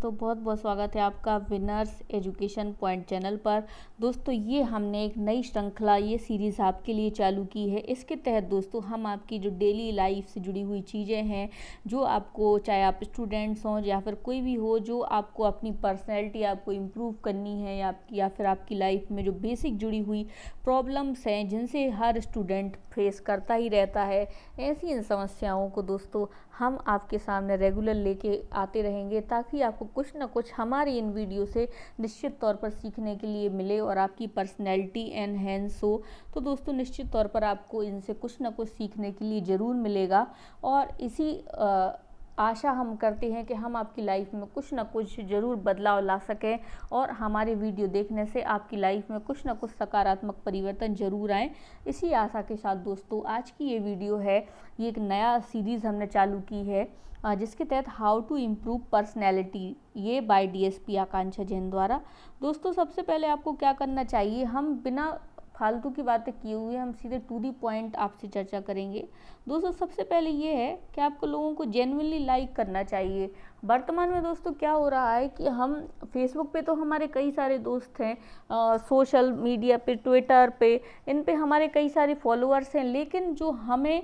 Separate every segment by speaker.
Speaker 1: दोस्तों, बहुत बहुत स्वागत है आपका विनर्स एजुकेशन पॉइंट चैनल पर। दोस्तों, ये हमने एक नई श्रृंखला, ये सीरीज़ आपके लिए चालू की है। इसके तहत दोस्तों हम आपकी जो डेली लाइफ से जुड़ी हुई चीज़ें हैं, जो आपको, चाहे आप स्टूडेंट्स हों या फिर कोई भी हो, जो आपको अपनी पर्सनैलिटी आपको इम्प्रूव करनी है या फिर आपकी लाइफ में जो बेसिक जुड़ी हुई प्रॉब्लम्स हैं जिनसे हर स्टूडेंट फेस करता ही रहता है, ऐसी इन समस्याओं को दोस्तों हम आपके सामने रेगुलर लेके आते रहेंगे, ताकि आपको कुछ ना कुछ हमारी इन वीडियो से निश्चित तौर पर सीखने के लिए मिले और आपकी पर्सनैलिटी एनहेंस हो। तो दोस्तों, निश्चित तौर पर आपको इनसे कुछ ना कुछ सीखने के लिए ज़रूर मिलेगा और इसी आशा हम करते हैं कि हम आपकी लाइफ में कुछ ना कुछ ज़रूर बदलाव ला सकें और हमारे वीडियो देखने से आपकी लाइफ में कुछ ना कुछ सकारात्मक परिवर्तन ज़रूर आए। इसी आशा के साथ दोस्तों, आज की ये वीडियो है, ये एक नया सीरीज़ हमने चालू की है जिसके तहत हाउ टू इम्प्रूव पर्सनैलिटी, ये बाय डीएसपी आकांक्षा जैन द्वारा। दोस्तों, सबसे पहले आपको क्या करना चाहिए, हम बिना फालतू की बातें किए हुए हम सीधे टू दी पॉइंट आपसे चर्चा करेंगे। दोस्तों, सबसे पहले ये है कि आपको लोगों को जेन्युइनली लाइक करना चाहिए। वर्तमान में दोस्तों क्या हो रहा है कि हम फेसबुक पे तो हमारे कई सारे दोस्त हैं, सोशल मीडिया पे, ट्विटर पे, इन पे हमारे कई सारे फॉलोअर्स हैं, लेकिन जो हमें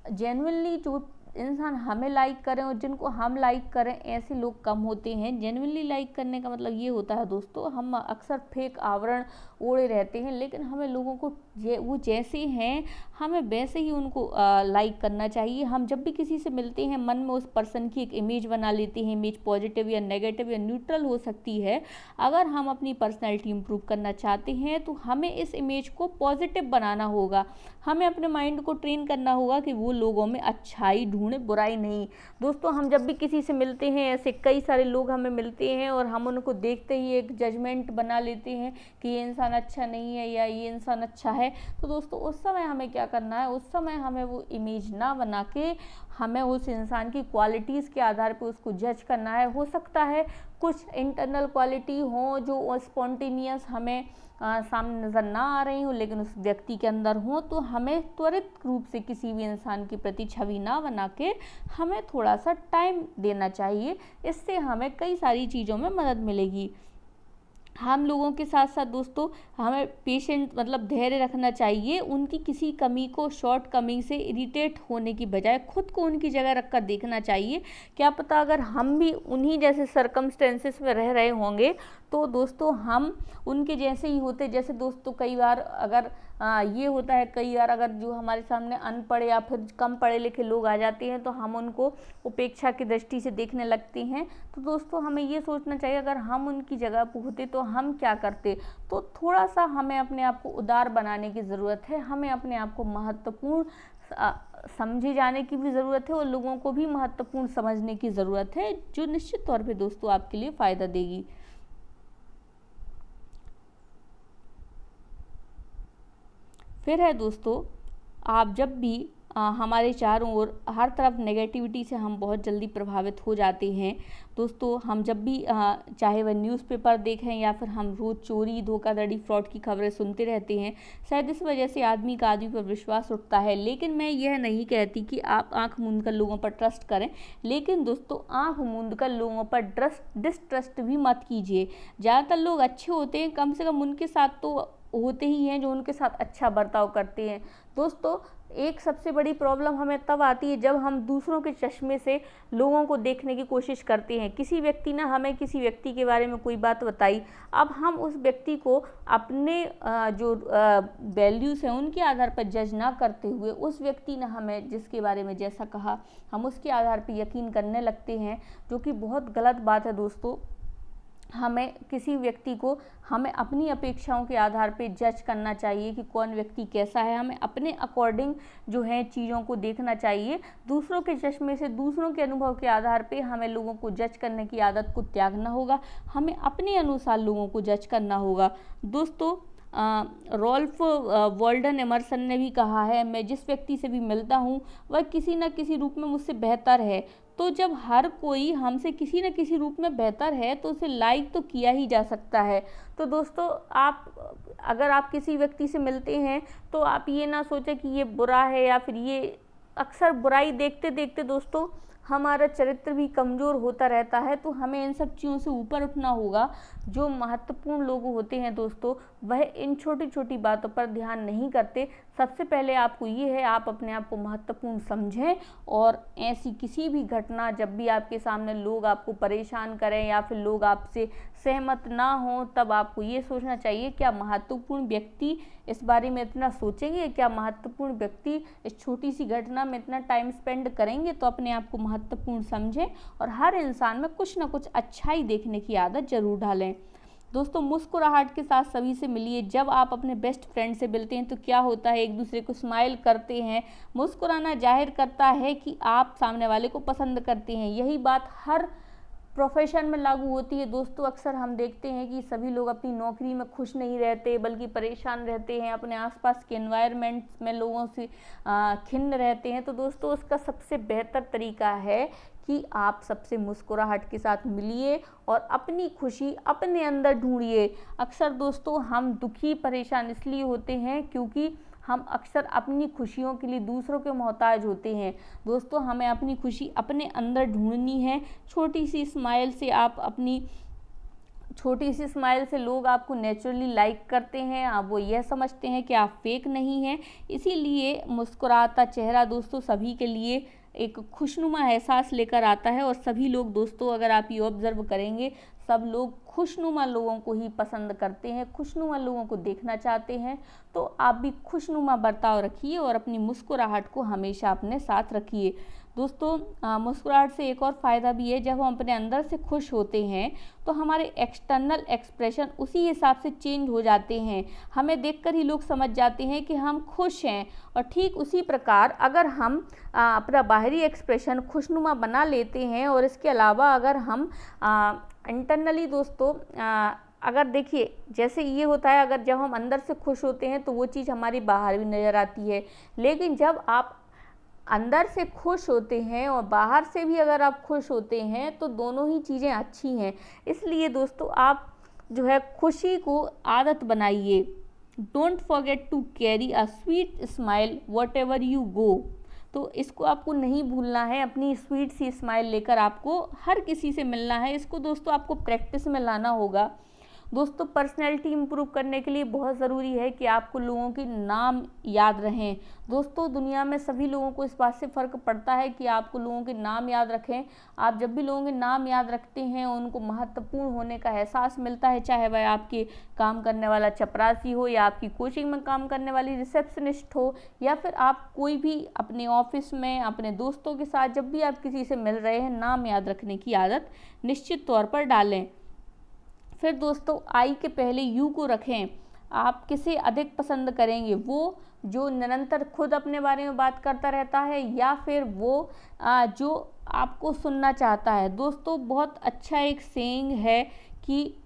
Speaker 1: जेन्युइनली, जो इंसान हमें लाइक करें और जिनको हम लाइक करें, ऐसे लोग कम होते हैं। जेन्युइनली लाइक करने का मतलब ये होता है दोस्तों, हम अक्सर फेक आवरण ओढ़े रहते हैं, लेकिन हमें लोगों को वो जैसे हैं हमें वैसे ही उनको लाइक करना चाहिए। हम जब भी किसी से मिलते हैं, मन में उस पर्सन की एक इमेज बना लेते हैं। इमेज पॉजिटिव या नेगेटिव या न्यूट्रल हो सकती है। अगर हम अपनी पर्सनैलिटी इंप्रूव करना चाहते हैं तो हमें इस इमेज को पॉजिटिव बनाना होगा। हमें अपने माइंड को ट्रेन करना होगा कि वो लोगों में अच्छाई ढूंढे, बुराई नहीं। दोस्तों, हम जब भी किसी से मिलते हैं, ऐसे कई सारे लोग हमें मिलते हैं और हम उनको देखते ही एक जजमेंट बना लेते हैं कि ये इंसान अच्छा नहीं है या ये इंसान अच्छा है। तो दोस्तों, उस समय हमें क्या करना है, उस समय हमें वो इमेज ना बना के हमें उस इंसान की क्वालिटीज़ के आधार पे उसको जज करना है। हो सकता है कुछ इंटरनल क्वालिटी हो जो स्पॉन्टेनियस हमें सामने नज़र ना आ रही हो, लेकिन उस व्यक्ति के अंदर हो, तो हमें त्वरित रूप से किसी भी इंसान के प्रति छवि ना बना के हमें थोड़ा सा टाइम देना चाहिए। इससे हमें कई सारी चीज़ों में मदद मिलेगी। हम लोगों के साथ साथ दोस्तों हमें पेशेंट मतलब धैर्य रखना चाहिए। उनकी किसी कमी को, शॉर्ट कमिंग से इरिटेट होने की बजाय खुद को उनकी जगह रखकर देखना चाहिए। क्या पता अगर हम भी उन्हीं जैसे सर्कमस्टेंसेस में रह रहे होंगे तो दोस्तों हम उनके जैसे ही होते। जैसे दोस्तों कई बार अगर ये होता है, कई बार अगर जो हमारे सामने अनपढ़ या फिर कम पढ़े लिखे लोग आ जाते हैं तो हम उनको उपेक्षा की दृष्टि से देखने लगते हैं। तो दोस्तों हमें ये सोचना चाहिए, अगर हम उनकी जगह पर होते तो हम क्या करते। तो थोड़ा सा हमें अपने आप को उदार बनाने की ज़रूरत है। हमें अपने आप को महत्वपूर्ण समझे जाने की भी ज़रूरत है और लोगों को भी महत्वपूर्ण समझने की ज़रूरत है, जो निश्चित तौर पे दोस्तों आपके लिए फ़ायदा देगी। फिर है दोस्तों, आप जब भी हमारे चारों ओर हर तरफ नेगेटिविटी से हम बहुत जल्दी प्रभावित हो जाते हैं। दोस्तों, हम जब भी चाहे वह न्यूज़पेपर देखें या फिर हम रोज़ चोरी, धोखाधड़ी, फ्रॉड की खबरें सुनते रहते हैं, शायद इस वजह से आदमी का आदमी पर विश्वास उठता है। लेकिन मैं यह नहीं कहती कि आप आंख मूंद कर लोगों पर ट्रस्ट करें, लेकिन दोस्तों आंख मूंद कर लोगों पर डिसट्रस्ट भी मत कीजिए। ज़्यादातर लोग अच्छे होते हैं, कम से कम उनके साथ तो होते ही हैं जो उनके साथ अच्छा बर्ताव करते हैं। दोस्तों, एक सबसे बड़ी प्रॉब्लम हमें तब आती है जब हम दूसरों के चश्मे से लोगों को देखने की कोशिश करते हैं। किसी व्यक्ति ने हमें किसी व्यक्ति के बारे में कोई बात बताई, अब हम उस व्यक्ति को अपने जो वैल्यूज़ हैं उनके आधार पर जज ना करते हुए, उस व्यक्ति ने हमें जिसके बारे में जैसा कहा हम उसके आधार पर यकीन करने लगते हैं, जो कि बहुत गलत बात है। दोस्तों, हमें किसी व्यक्ति को हमें अपनी अपेक्षाओं के आधार पे जज करना चाहिए कि कौन व्यक्ति कैसा है। हमें अपने अकॉर्डिंग जो है चीज़ों को देखना चाहिए। दूसरों के चश्मे से, दूसरों के अनुभव के आधार पे हमें लोगों को जज करने की आदत को त्यागना होगा। हमें अपने अनुसार लोगों को जज करना होगा। दोस्तों, रॉल्फ वॉल्डन एमर्सन ने भी कहा है, मैं जिस व्यक्ति से भी मिलता हूँ वह किसी न किसी रूप में मुझसे बेहतर है। तो जब हर कोई हमसे किसी न किसी रूप में बेहतर है तो उसे लाइक तो किया ही जा सकता है। तो दोस्तों, अगर आप किसी व्यक्ति से मिलते हैं तो आप ये ना सोचें कि ये बुरा है या फिर ये, अक्सर बुराई देखते देखते दोस्तों हमारा चरित्र भी कमज़ोर होता रहता है। तो हमें इन सब चीज़ों से ऊपर उठना होगा। जो महत्वपूर्ण लोग होते हैं दोस्तों, वह इन छोटी छोटी बातों पर ध्यान नहीं करते। सबसे पहले आपको ये है, आप अपने आप को महत्वपूर्ण समझें और ऐसी किसी भी घटना, जब भी आपके सामने लोग आपको परेशान करें या फिर लोग आपसे सहमत ना हों, तब आपको ये सोचना चाहिए, क्या महत्वपूर्ण व्यक्ति इस बारे में इतना सोचेंगे, क्या महत्वपूर्ण व्यक्ति इस छोटी सी घटना में इतना टाइम स्पेंड करेंगे। तो अपने आप को महत्वपूर्ण समझें और हर इंसान में कुछ ना कुछ अच्छाई देखने की आदत जरूर डालें। दोस्तों, मुस्कुराहट के साथ सभी से मिलिए। जब आप अपने बेस्ट फ्रेंड से मिलते हैं तो क्या होता है, एक दूसरे को स्माइल करते हैं। मुस्कुराना जाहिर करता है कि आप सामने वाले को पसंद करते हैं। यही बात हर प्रोफेशन में लागू होती है दोस्तों। अक्सर हम देखते हैं कि सभी लोग अपनी नौकरी में खुश नहीं रहते, बल्कि परेशान रहते हैं, अपने आसपास के एनवायरनमेंट में लोगों से खिन्न रहते हैं। तो दोस्तों, उसका सबसे बेहतर तरीका है कि आप सबसे मुस्कुराहट के साथ मिलिए और अपनी खुशी अपने अंदर ढूंढिए। अक्सर दोस्तों, हम दुखी परेशान इसलिए होते हैं क्योंकि हम अक्सर अपनी खुशियों के लिए दूसरों के मोहताज होते हैं। दोस्तों, हमें अपनी खुशी अपने अंदर ढूंढनी है। छोटी सी स्माइल से लोग आपको नेचुरली लाइक करते हैं। आप वो यह समझते हैं कि आप फेक नहीं हैं। इसीलिए मुस्कुराता चेहरा दोस्तों सभी के लिए एक खुशनुमा एहसास लेकर आता है। और सभी लोग दोस्तों, अगर आप ये ऑब्जर्व करेंगे, सब लोग खुशनुमा लोगों को ही पसंद करते हैं, खुशनुमा लोगों को देखना चाहते हैं। तो आप भी खुशनुमा बर्ताव रखिए और अपनी मुस्कुराहट को हमेशा अपने साथ रखिए। दोस्तों, मुस्कुराहट से एक और फ़ायदा भी है, जब हम अपने अंदर से खुश होते हैं तो हमारे एक्सटर्नल एक्सप्रेशन उसी हिसाब से चेंज हो जाते हैं। हमें देखकर ही लोग समझ जाते हैं कि हम खुश हैं। और ठीक उसी प्रकार अगर हम अपना बाहरी एक्सप्रेशन खुशनुमा बना लेते हैं, और इसके अलावा अगर हम इंटरनली दोस्तों अगर देखिए, जैसे ये होता है, अगर जब हम अंदर से खुश होते हैं तो वो चीज़ हमारी बाहर भी नज़र आती है। लेकिन जब आप अंदर से खुश होते हैं और बाहर से भी अगर आप खुश होते हैं तो दोनों ही चीज़ें अच्छी हैं। इसलिए दोस्तों, आप जो है खुशी को आदत बनाइए। Don't forget to carry a sweet smile whatever you go. तो इसको आपको नहीं भूलना है। अपनी स्वीट सी स्माइल लेकर आपको हर किसी से मिलना है। इसको दोस्तों आपको प्रैक्टिस में लाना होगा। दोस्तों, पर्सनैलिटी इंप्रूव करने के लिए बहुत ज़रूरी है कि आपको लोगों के नाम याद रहें। दोस्तों, दुनिया में सभी लोगों को इस बात से फ़र्क पड़ता है कि आपको लोगों के नाम याद रखें। आप जब भी लोगों के नाम याद रखते हैं, उनको महत्वपूर्ण होने का एहसास मिलता है, चाहे वह आपके काम करने वाला चपरासी हो, या आपकी कोचिंग में काम करने वाली रिसेप्शनिस्ट हो, या फिर आप कोई भी अपने ऑफिस में अपने दोस्तों के साथ जब भी आप किसी से मिल रहे हैं, नाम याद रखने की आदत निश्चित तौर पर डालें। फिर दोस्तों, आई के पहले यू को रखें। आप किसे अधिक पसंद करेंगे, वो जो निरंतर खुद अपने बारे में बात करता रहता है, या फिर वो जो आपको सुनना चाहता है। दोस्तों, बहुत अच्छा एक सेइंग है कि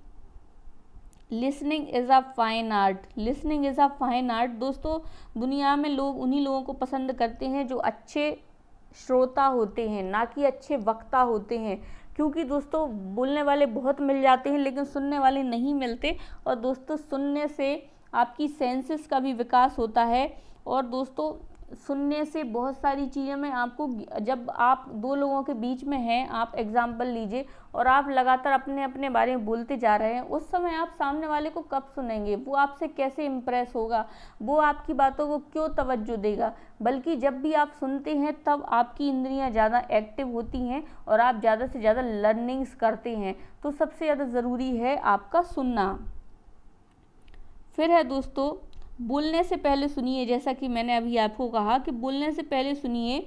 Speaker 1: listening is a fine art. Listening is a fine art. दोस्तों, दुनिया में लोग उन्हीं लोगों को पसंद करते हैं जो अच्छे श्रोता होते हैं, ना कि अच्छे वक्ता होते हैं। क्योंकि दोस्तों, बोलने वाले बहुत मिल जाते हैं लेकिन सुनने वाले नहीं मिलते। और दोस्तों, सुनने से आपकी सेंसेस का भी विकास होता है। और दोस्तों, सुनने से बहुत सारी चीज़ें में आपको, जब आप दो लोगों के बीच में हैं, आप एग्जाम्पल लीजिए और आप लगातार अपने अपने बारे में बोलते जा रहे हैं, उस समय आप सामने वाले को कब सुनेंगे, वो आपसे कैसे इम्प्रेस होगा, वो आपकी बातों को क्यों तवज्जो देगा। बल्कि जब भी आप सुनते हैं तब आपकी इंद्रियां ज़्यादा एक्टिव होती हैं और आप ज़्यादा से ज़्यादा लर्निंग्स करते हैं। तो सबसे ज़्यादा ज़रूरी है आपका सुनना। फिर है दोस्तों, बोलने से पहले सुनिए। जैसा कि मैंने अभी आपको कहा कि बोलने से पहले सुनिए।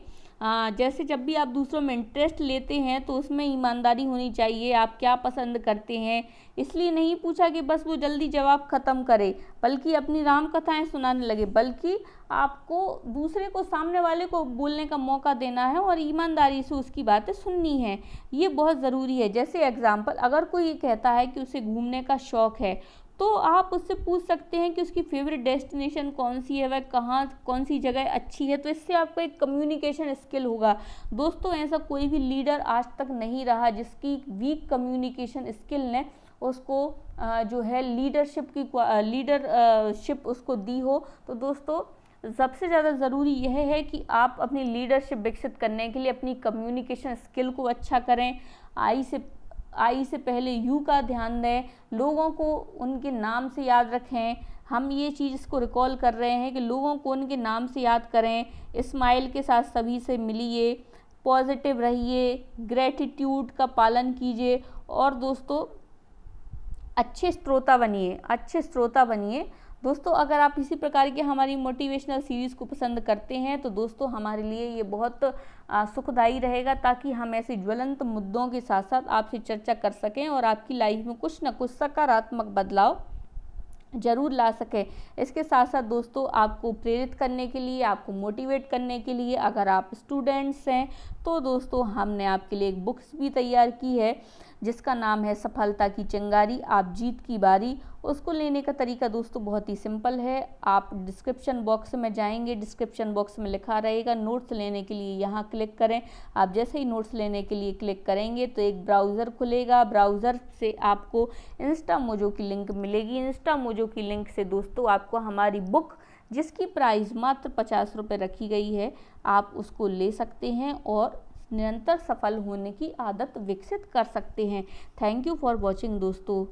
Speaker 1: जैसे जब भी आप दूसरों में इंटरेस्ट लेते हैं तो उसमें ईमानदारी होनी चाहिए। आप क्या पसंद करते हैं, इसलिए नहीं पूछा कि बस वो जल्दी जवाब ख़त्म करे, बल्कि अपनी राम कथाएं सुनाने लगे। बल्कि आपको दूसरे को, सामने वाले को बोलने का मौका देना है और ईमानदारी से उसकी बातें सुननी है। ये बहुत ज़रूरी है। जैसे एग्जाम्पल, अगर कोई कहता है कि उसे घूमने का शौक़ है, तो आप उससे पूछ सकते हैं कि उसकी फेवरेट डेस्टिनेशन कौन सी है, वह कहाँ कौन सी जगह अच्छी है। तो इससे आपका एक कम्युनिकेशन स्किल होगा। दोस्तों, ऐसा कोई भी लीडर आज तक नहीं रहा जिसकी वीक कम्युनिकेशन स्किल ने उसको जो है लीडरशिप उसको दी हो। तो दोस्तों, सबसे ज़्यादा ज़रूरी यह है कि आप अपनी लीडरशिप विकसित करने के लिए अपनी कम्युनिकेशन स्किल को अच्छा करें। आई से पहले यू का ध्यान दें, लोगों को उनके नाम से याद रखें। हम ये चीज़ इसको रिकॉल कर रहे हैं कि लोगों को उनके नाम से याद करें, स्माइल के साथ सभी से मिलिए, पॉजिटिव रहिए, ग्रेटिट्यूड का पालन कीजिए और दोस्तों अच्छे श्रोता बनिए। दोस्तों अगर आप इसी प्रकार की हमारी मोटिवेशनल सीरीज़ को पसंद करते हैं तो दोस्तों हमारे लिए ये बहुत सुखदायी रहेगा, ताकि हम ऐसे ज्वलंत मुद्दों के साथ साथ आपसे चर्चा कर सकें और आपकी लाइफ में कुछ ना कुछ सकारात्मक बदलाव ज़रूर ला सके। इसके साथ साथ दोस्तों आपको प्रेरित करने के लिए, आपको मोटिवेट करने के लिए, अगर आप स्टूडेंट्स हैं तो दोस्तों हमने आपके लिए एक बुक्स भी तैयार की है जिसका नाम है सफलता की चिंगारी, आप जीत की बारी। उसको लेने का तरीका दोस्तों बहुत ही सिंपल है। आप डिस्क्रिप्शन बॉक्स में जाएंगे, डिस्क्रिप्शन बॉक्स में लिखा रहेगा नोट्स लेने के लिए, यहाँ क्लिक करें। आप जैसे ही नोट्स लेने के लिए क्लिक करेंगे तो एक ब्राउज़र खुलेगा, ब्राउज़र से आपको इंस्टामोजो की लिंक मिलेगी। इंस्टामोजो की लिंक से दोस्तों आपको हमारी बुक, जिसकी प्राइस मात्र 50 रुपये रखी गई है, आप उसको ले सकते हैं और निरंतर सफल होने की आदत विकसित कर सकते हैं। थैंक यू फॉर वॉचिंग दोस्तों।